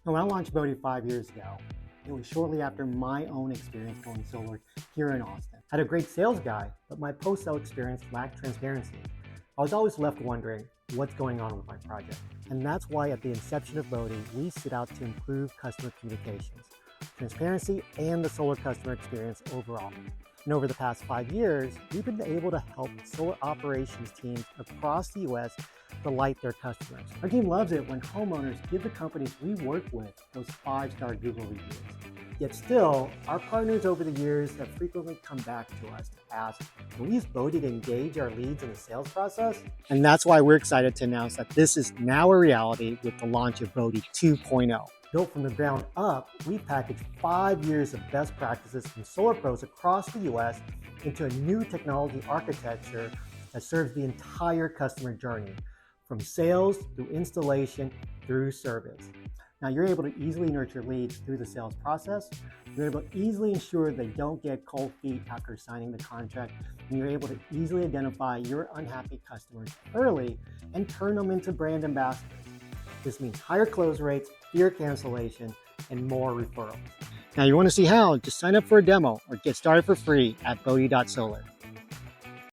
When I launched Bodhi 5 years ago, it was shortly after my own experience going solar here in Austin. I had a great sales guy, but my post-sale experience lacked transparency. I was always left wondering what's going on with my project. And that's why at the inception of Bodhi, we set out to improve customer communications, transparency, and the solar customer experience overall. And over the past 5 years, we've been able to help solar operations teams across the US delight their customers. Our team loves it when homeowners give the companies we work with those 5-star Google reviews. Yet still, our partners over the years have frequently come back to us to ask, can we use Bodhi to engage our leads in the sales process? And that's why we're excited to announce that this is now a reality with the launch of Bodhi 2.0. Built from the ground up, we've packaged 5 years of best practices from solar pros across the US into a new technology architecture that serves the entire customer journey, from sales through installation through service. Now you're able to easily nurture leads through the sales process. You're able to easily ensure they don't get cold feet after signing the contract. And you're able to easily identify your unhappy customers early and turn them into brand ambassadors. This means higher close rates, fewer cancellation, and more referrals. Now you want to see how? Just sign up for a demo or get started for free at bodhi.solar.